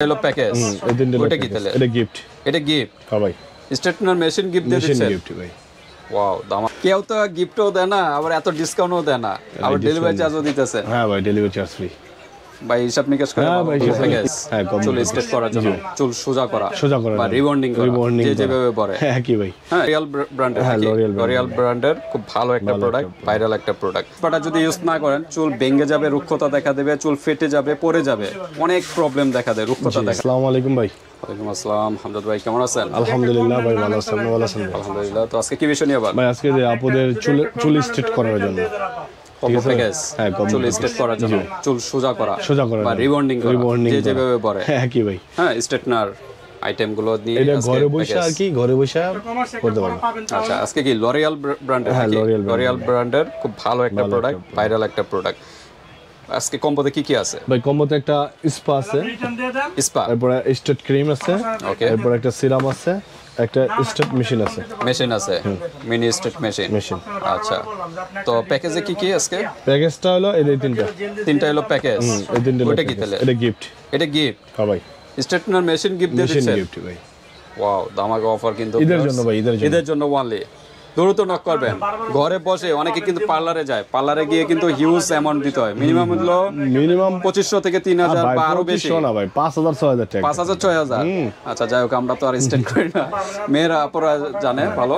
হলো প্যাকেজ ওটা কি তাহলে এটা গিফট হ্যাঁ ভাই স্টেটনার মেশিন গিফট দিয়ে দিচ্ছেন গিফট ভাই ওয়াও দাম কেউ তো গিফটও দেয় না আবার এত ডিসকাউন্টও দেয় না আবার ডেলিভারি চার্জও দিতেছেন হ্যাঁ ভাই ডেলিভারি চার্জ ফ্রি ভাই হিসাব নিকাশ করে প্যাকেজ চুল স্ট্রেট করার জন্য চুল সোজা করা বা রিবন্ডিং করা যে যেভাবে পরে হ্যাঁ কি ভাই হ্যাঁ রিয়াল ব্র্যান্ডের লরিয়াল ব্র্যান্ডের খুব ভালো একটা প্রোডাক্ট ভাইরাল একটা প্রোডাক্ট এটা যদি ইউজ না করেন চুল ভেঙে যাবে রুক্ষতা দেখা দেবে চুল ফেটে যাবে পড়ে যাবে অনেক প্রবলেম দেখা দেয় রুক্ষতা দেখা আসসালামু আলাইকুম ভাই ওয়ালাইকুম আসসালাম হামদাদ ভাই কেমন আছেন আলহামদুলিল্লাহ ভাই ভালো আছেন ভালো আছেন আলহামদুলিল্লাহ তো আজকে কি বিষয় নিয়ে আবার ভাই আজকে যে আপুদের চুল স্ট্রেট করার জন্য কম্বো প্যাকেজ চুল স্ট্রেট করার জন্য চুল সোজা করা বা রিবন্ডিং করা যে যেভাবে পরে হ্যাঁ কি ভাই হ্যাঁ স্ট্রেটনার আইটেম গুলো দিয়ে এটা ঘরে বসে আর কি ঘরে বসে করতে পারবেন আচ্ছা আজকে কি লরিয়াল ব্র্যান্ডের লরিয়াল ব্র্যান্ডের খুব ভালো একটা প্রোডাক্ট ভাইরাল একটা প্রোডাক্ট আজকে কম্বোতে কি কি আছে ভাই কম্বোতে একটা স্পা আছে এরপর স্ট্রেট ক্রিম আছে ওকে এরপর একটা সিরাম আছে একটা স্ট্রেট মেশিন আছে মিনি স্ট্রেট মেশিন আচ্ছা তো প্যাকেজে কি কি আজকে প্যাকেজটা হলো এই তিনটা হলো প্যাকেজ এই তিনটা ওটা কি তাহলে এটা গিফট হ্যাঁ ভাই স্ট্রেটনার মেশিন গিফট দিয়ে দিচ্ছেন গিফট ভাই ওয়াও দামাকা অফার কিন্তু ঈদের জন্য ভাই ঈদের জন্য ওয়ানলি দ্রুত নক করবেন ঘরে বসে অনেকে কিন্তু পার্লারে যায় পার্লারে গিয়ে কিন্তু হিউজ অ্যামাউন্ট দিতে হয় মিনিমাম হলো মিনিমাম 2500 থেকে 3000 বা আরো বেশি না ভাই 5000 6000 টাকা 5000 6000 আচ্ছা যাই হোক আমরা তো আর স্ট্যান্ড করি না মেয়েরা আপুরা জানে ভালো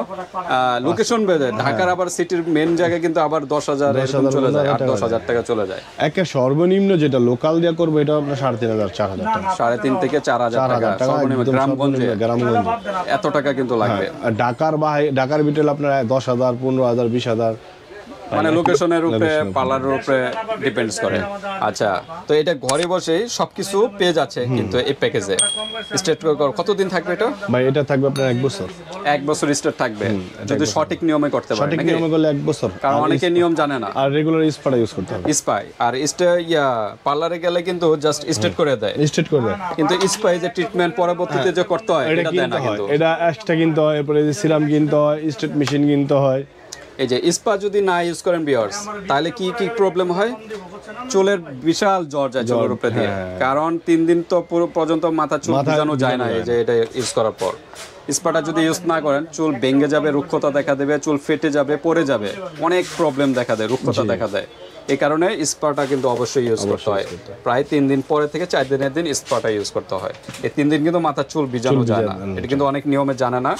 লোকেশন বেদে ঢাকার আবার সিটির মেইন জায়গায় কিন্তু আবার 10000 এরকম চলে যায় 8-10,000 টাকা চলে যায় একটা সর্বনিম্ন যেটা লোকাল দিয়া করবে এটা আপনার 3500 4000 টাকা 3.5 থেকে 4000 টাকা সর্বনিম্ন গ্রামগঞ্জে এত টাকা কিন্তু লাগবে আর ঢাকার ভিতরে আপনার 10,000 15,000 20,000 মানে লোকেশনের উপরে পার্লারের উপরে ডিপেন্ডস করে আচ্ছা তো এটা ঘরে বসেই সবকিছু পেয়ে যাচ্ছে কিন্তু এই প্যাকেজে স্টেট কতদিন থাকবে এটা ভাই এটা থাকবে আপনার 1 বছর স্টেট থাকবে যদি সঠিক নিয়মে করতে পারেন সঠিক নিয়মে করলে 1 বছর কারণ অনেকে নিয়ম জানে না আর রেগুলার স্পা ইউজ করতে হবে স্পাই আর পার্লারে গেলে কিন্তু জাস্ট স্টেট করে দেয় কিন্তু স্পাই যে ট্রিটমেন্ট পরবর্তীতে যে করতে হয় এটা দেয় না কিন্তু এটা এক্সট্রা কিনতে হয় এরপরে যে সিরাম কিনতে হয় স্টেট মেশিন কিনতে হয় এই যে স্পা যদি না ইউজ করেন ভিউয়ার্স তাহলে কি কি প্রবলেম হয় চুলের বিশাল জ্বর যায় চুলের উপরে দিয়ে কারণ 3 দিন তো পুরো পর্যন্ত মাথা চুল ভিজানো যায় না এই যে এটা ইউজ করার পর স্পাটা যদি ইউজ না করেন চুল ভেঙে যাবে রুক্ষতা দেখা দেবে চুল ফেটে যাবে পড়ে যাবে অনেক প্রবলেম দেখা দেয় রুক্ষতা দেখা দেয় এই কারণে স্পাটা কিন্তু অবশ্যই ইউজ করতে হয় প্রায় 3 দিন পরে থেকে 4 দিনের দিন স্পাটা ইউজ করতে হয় এই 3 দিন কিন্তু মাথার চুল ভিজানো যায় না এটা কিন্তু অনেক নিয়মে জানে না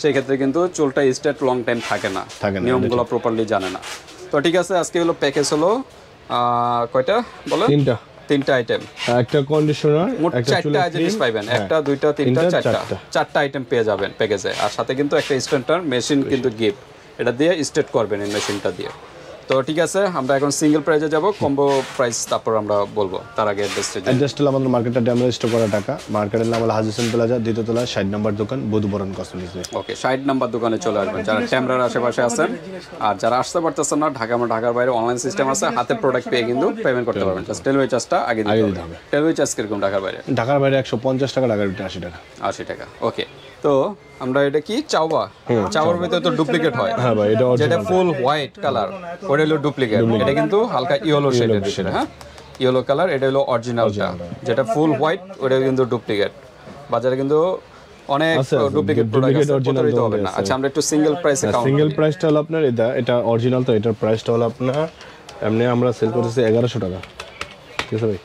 সেই ক্ষেত্রে কিন্তু চুলটা স্ট্রেট লং টাইম থাকে না নিয়মগুলো প্রপারলি জানে না তো ঠিক আছে আজকে হলো প্যাকেজ হলো কয়টা বলেন তিনটা আইটেম একটা কন্ডিশনার মোট 4টা জিনিস পাবেন একটা দুইটা তিনটা চারটা আইটেম পেয়ে যাবেন প্যাকেজে আর সাথে কিন্তু একটা স্ট্রেটনার মেশিন কিন্তু গিফট এটা দিয়ে স্ট্রেট করবেন এই মেশিনটা দিয়ে তো ঠিক আছে আমরা এখন সিঙ্গেল প্রাইজে যাব কম্বো প্রাইস তারপর আমরা বলবো তার আগে অ্যাড্রেস হলো আমাদের মার্কেটটা ড্যামেজ স্টোর করা টাকা মার্কেটের নাম হলো হাজি হোসেন প্লাজা দ্বিতীয় তলা 60 নম্বর দোকান বধুবরণ কসমেটিক্স ওকে 60 নম্বর দোকানে চলে আসবেন যারা ক্যামেরার আশেপাশে আছেন আর যারা আসতে পারতেছেন না ঢাকার বাইরে অনলাইন সিস্টেম আছে হাতে প্রোডাক্ট পেয়ে কিন্তু পেমেন্ট করতে পারবেন জাস্ট ডেলিভারি চার্জটা আগে দিতে হবে ডেলিভারি চার্জ কিরকম ঢাকার বাইরে 150 টাকা ঢাকার ভিতরে 80 টাকা ওকে তো আমরা এটা কি চাওয়ার ভিতরে তো ডুপ্লিকেট হয় হ্যাঁ ভাই এটা যেটা ফুল হোয়াইট কালার ওটা হলো ডুপ্লিকেট এটা কিন্তু হালকা ইয়েলো শেডের ভিতরে হ্যাঁ ইয়েলো কালার এটা হলো অরিজিনালটা যেটা ফুল হোয়াইট ওটা কিন্তু ডুপ্লিকেট বাজারে কিন্তু অনেক ডুপ্লিকেট প্রোডাক্ট আছে প্রতারিত হবে না আচ্ছা আমরা একটু সিঙ্গেল প্রাইসে কাউন্ট সিঙ্গেল প্রাইসটা হলো আপনার এটা অরিজিনাল তো এটার প্রাইসটা হলো আপনার এমনি আমরা সেল করতেছি 1100 টাকা ঠিক আছে ভাই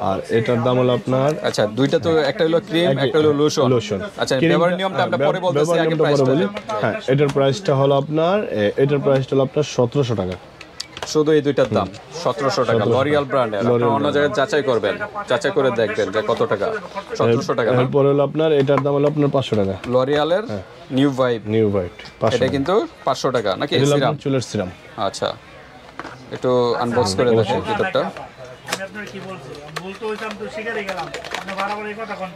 আর এটার দাম হলো আপনার আচ্ছা দুইটা তো একটা হলো ক্রিম একটা হলো লোশন আচ্ছা ব্যবহারের নিয়মটা আমরা পরে বলতেছি আগে প্রাইসটা বলি হ্যাঁ এটার প্রাইসটা হলো আপনার 1700 টাকা শুধু এই দুইটার দাম 1700 টাকা লরিয়াল ব্র্যান্ডের আপনারা অন্য জায়গায় যাচাই করে দেখবেন যে কত টাকা 1700 টাকা এরপর হলো আপনার এটার দাম হলো আপনার 500 টাকা লরিয়ালের নিউ ভাইব 500 এটা কিন্তু 500 টাকা নাকি সিরাম চুলের সিরাম আচ্ছা একটু আনবক্স করে দেখেন ভিতরটা আমি আপনার কি বলছি বলতে হইতাম তো শিকারে গেলাম আপনি বারবার এই কথা কোন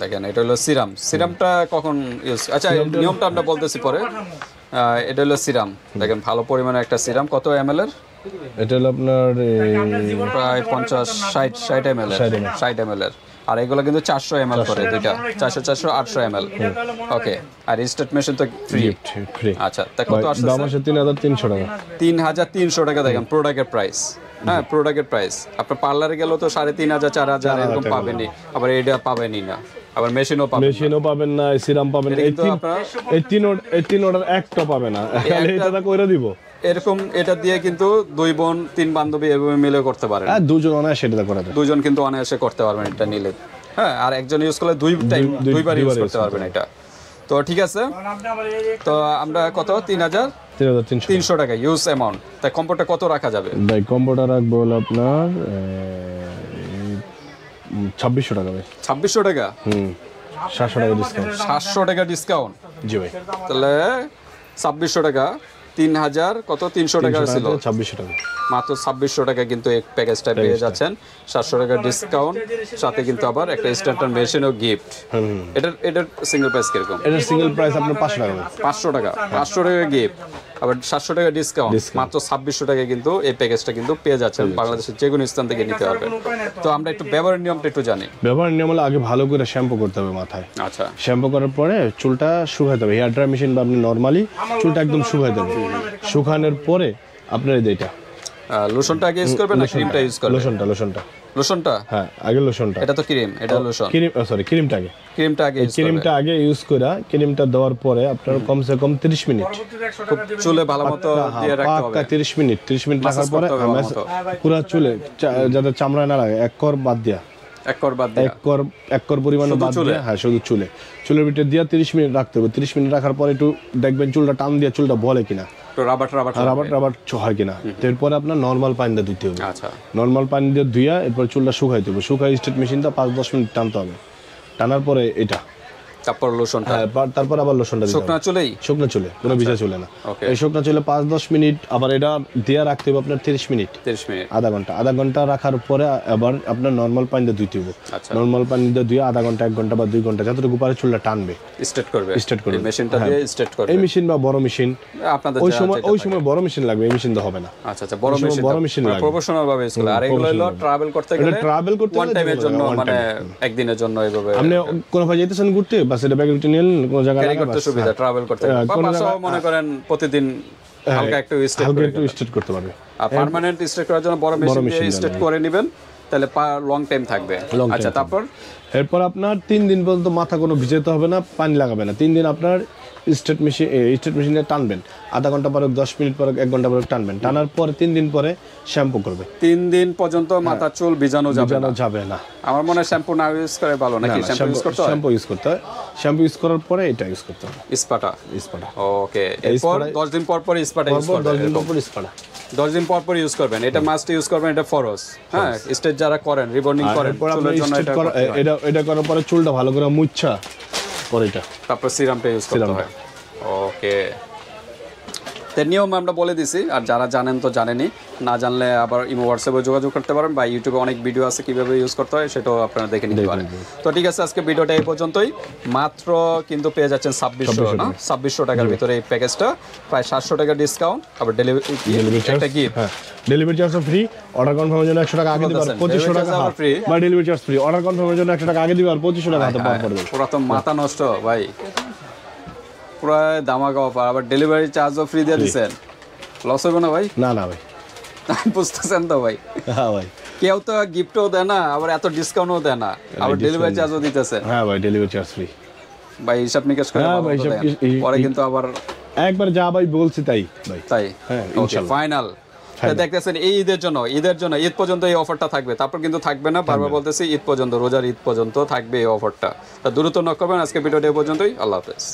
দেখেন এটা হলো সিরামটা কখন ইউজ আচ্ছা নিয়মটা আমরা বলতেছি পরে এটা হলো সিরাম দেখেন ভালো পরিমাণে একটা সিরাম কত ml এর এটা হলো আপনার প্রায় 50 60 ml এর আর এগুলো কিন্তু 400 ml করে দুইটা, 400 400 800 ml। ওকে, আর স্টেট মেশিন তো ফ্রি। ফ্রি। আচ্ছা, তা কত আসছে? দাম আছে 3300 টাকা। 3300 টাকা দেখেন প্রোডাক্টের প্রাইস। হ্যাঁ, প্রোডাক্টের প্রাইস। আপনার পার্লারে গেলেও তো 3500 4000 এরকম পাবেনই, আবার এটা পাবেনই না, আবার মেশিনও পাবেন। মেশিনও পাবেন না, সিরাম পাবেন না, এই তিন অর্ডার একটা পাবে না, এটা কইরা দিব। এরকম এটা দিয়ে কিন্তু 2 বোন 3 বান্ধবী এভাবে মিলে করতে পারেন। আর দুজন অনায়াসে সেটা করা যায়। দুজন কিন্তু অনায়াসে করতে পারবেন এটা নিলে। হ্যাঁ, আর একজন ইউজ করলে দুইবার ইউজ করতে পারবেন এটা। তো ঠিক আছে, তো আমরা কত 3300 টাকা ইউজ অ্যামাউন্ট। তাই কম্পোটা কত রাখা যাবে? ভাই কম্বোটা রাখবো হলো আপনার 2600 টাকা ভাই। 2600 টাকা? 700 টাকা ডিসকাউন্ট। 700 টাকা ডিসকাউন্ট? জি ভাই। তাহলে 2600 টাকা, 3000 কত 300 টাকা ছিল, 2600 টাকা মাত্র 2600 টাকা কিন্তু এই প্যাকেজটা পেয়ে যাচ্ছেন। 700 টাকা ডিসকাউন্ট, সাথে কিন্তু আবার একটা স্ট্যান্ডার্ড মেশিন ও গিফট। এটার সিঙ্গেল প্রাইস কিরকম? এটার সিঙ্গেল প্রাইস আপনার 500 টাকা। 500 টাকা, 500 টাকা গিফট, আবার 700 টাকা ডিসকাউন্ট, মাত্র 2600 টাকা কিন্তু এই প্যাকেজটা কিন্তু পেয়ে যাচ্ছেন। বাংলাদেশের যে কোনো স্থান থেকে নিতে পারবেন। তো আমরা একটু ব্যবহারের নিয়মটা একটু জানি। ব্যবহার নিয়ম হলো আগে ভালো করে শ্যাম্পু করতে হবে মাথায়। আচ্ছা, শ্যাম্পু করার পরে চুলটা শুকাতে হবে। হেয়ার ড্রায়ার মেশিন বা আপনি নরমালি চুলটা একদম শুকাতে হবে। শুকানোর পরে আপনার এইটা লোশনটা আগে ইউজ করবেন না ক্রিমটা ইউজ করবেন? লোশনটা হ্যাঁ, আগে লোশনটা। এটা তো ক্রিম, এটা লোশন। ক্রিমটা আগে ক্রিমটা আগে ইউজ করে, ক্রিমটা দেওয়ার পরে আপনার কমসে কম 30 মিনিট চুলে ভালো মতো দিয়ে রাখতে হবে। 30 মিনিট রাখার পরে পুরো চুলে যাতে চামড়ায় না লাগে এক কর বাদ দিয়া, এক কর পরিমাণ বাদ দিয়া, হ্যাঁ শুধু চুলের ভিতরে দিয়া 30 মিনিট রাখতে হবে। 30 মিনিট রাখার পরে একটু দেখবেন চুলটা টান দিয়ে চুলটা বলে কিনা, রাবার হয় কিনা। এরপরে আপনার নর্মাল পানি দিয়ে ধুতে হবে। আচ্ছা, নর্মাল পানি দিয়ে ধুইয়া এরপর চুলটা শুকাইতে হবে। শুকাই স্ট্রেট মেশিনটা 5-10 মিনিট টানতে হবে। টানার পরে এটা তারপর লোশনটা, তারপর আবার লোশনটা দিতে হবে। শুকনা চুলে, কোনো ভিজা চুলে না। এই শুকনা চুলে 5-10 মিনিট আবার এটা দিয়ে রাখতে হবে আপনার 30 মিনিট, আধা ঘন্টা রাখার পরে আবার আপনার নর্মাল পানি দিয়ে ধুইতে হবে। নর্মাল পানি দিয়ে ধুয়ে আধা ঘন্টা 1 ঘন্টা বা 2 ঘন্টা যতটুকু পারে চুলটা টানবে, স্ট্রেট করবে মেশিনটা দিয়ে স্ট্রেট করবে। এই মেশিন বা বড় মেশিন আপনাদের ওই সময় বড় মেশিন লাগবে, এই মেশিন তো হবে না। আচ্ছা, বড় মেশিন লাগবে প্রফেশনাল ভাবে ইউজ করলে। আর এগুলো হলো ট্রাভেল করতে গেলে ওয়ান টাইমের জন্য, মানে একদিনের জন্য এইভাবে আপনি কোন ভাই যাইতেছেন ঘুরতে বা সেটা ব্যাগে নিয়ে কোন জায়গায় ক্যারি করতে সুবিধা, ট্রাভেল করতে বাসাও মনে করেন প্রতিদিন হালকা একটু স্ট্রেট করতে পারবে। আর পার্মানেন্ট স্ট্রেট করার জন্য বড় মেশিন দিয়ে স্ট্রেট করে নেবেন, তাহলে লং টাইম থাকবে। আচ্ছা, তারপর এরপর আপনার 3 দিন পর্যন্ত মাথা কোনো ভিজাতে হবে না, পানি লাগাবে না। 3 দিন আপনার স্ট্রেট মেশিনে টানবেন, আধা ঘন্টা পরে 10 মিনিট পরে 1 ঘন্টা পরে টানবেন। টানার পর 3 দিন পরে শ্যাম্পু করবে। 3 দিন পর্যন্ত মাথা চুল ভিজানো যাবে না। আমার মনে হয় শ্যাম্পু না ইউজ করে ভালো, নাকি শ্যাম্পু ইউজ করতে হয়? শ্যাম্পু ইউজ করতে হয়। শ্যাম্পু ইউজ করার পরে এটা ইউজ করতে হবে, স্পাটা। ওকে, এরপর 10 দিন পর স্পাটা ইউজ করবেন। 10 দিন পর স্পাটা 10 দিন পর ইউজ করবেন। এটা মাস্ট ইউজ করবেন, এটা ফরজ। হ্যাঁ, স্টেজ যারা করেন, রিবন্ডিং করেন, চুলের জন্য এটা করার পরে চুলটা ভালো করে মুচ্ছা পরে এটা তারপর সিরামটা ইউজ করতে হয়। ওকে, এর নিয়ম আমরা বলে দিছি, আর যারা জানেন তো জানেনই, না জানলে আবার ইমো হোয়াটসঅ্যাপে যোগাযোগ করতে পারেন, বা ইউটিউবে অনেক ভিডিও আছে কিভাবে ইউজ করতে হয়, সেটাও আপনারা দেখে নিতে পারেন। তো ঠিক আছে, আজকে ভিডিওটা এই পর্যন্তই। মাত্র কিন্তু পেয়ে যাচ্ছেন 2600 টাকার ভিতরে এই প্যাকেজটা, প্রায় 700 টাকা ডিসকাউন্ট, আবার ডেলিভারি একটা gift, delivery charge free. Order কনফার্মের জন্য 100 টাকা আগে দিবেন, 2500 টাকা ফ্রি, বা ডেলিভারি চার্জ ফ্রি। অর্ডার কনফার্মের জন্য 100 টাকা আগে দিবেন, 2500 টাকা হাতে পাওয়া পড়বে। পুরো তো মাথা নষ্ট ভাই, পুরো দামাকা অফার, আবার ডেলিভারি চার্জও ফ্রি দিয়ে দিচ্ছেন। লস হবে না ভাই? না ভাই, বুঝতেছেন তো ভাই? হ্যাঁ ভাই, কেউ তো গিফটও দেয় না, আবার এত ডিসকাউন্টও দেয় না, আবার ডেলিভারি চার্জও দিতেছেন। হ্যাঁ ভাই, ডেলিভারি চার্জ ফ্রি ভাই, হিসাব নিকাশ করে পরে কিন্তু আবার একবার যা ভাই বলছি তাই ভাই, তাই। হ্যাঁ, ইনশাআল্লাহ ফাইনাল। দেখতেছেন এই ঈদের জন্য ঈদ পর্যন্ত এই অফারটা থাকবে, তারপর কিন্তু থাকবে না। বারবার বলতেছি, ঈদ পর্যন্ত, রোজার ঈদ পর্যন্ত থাকবে এই অফারটা। তা দ্রুত নক করবেন। আজকে ভিডিওটা এই পর্যন্তই। আল্লাহ হাফেজ।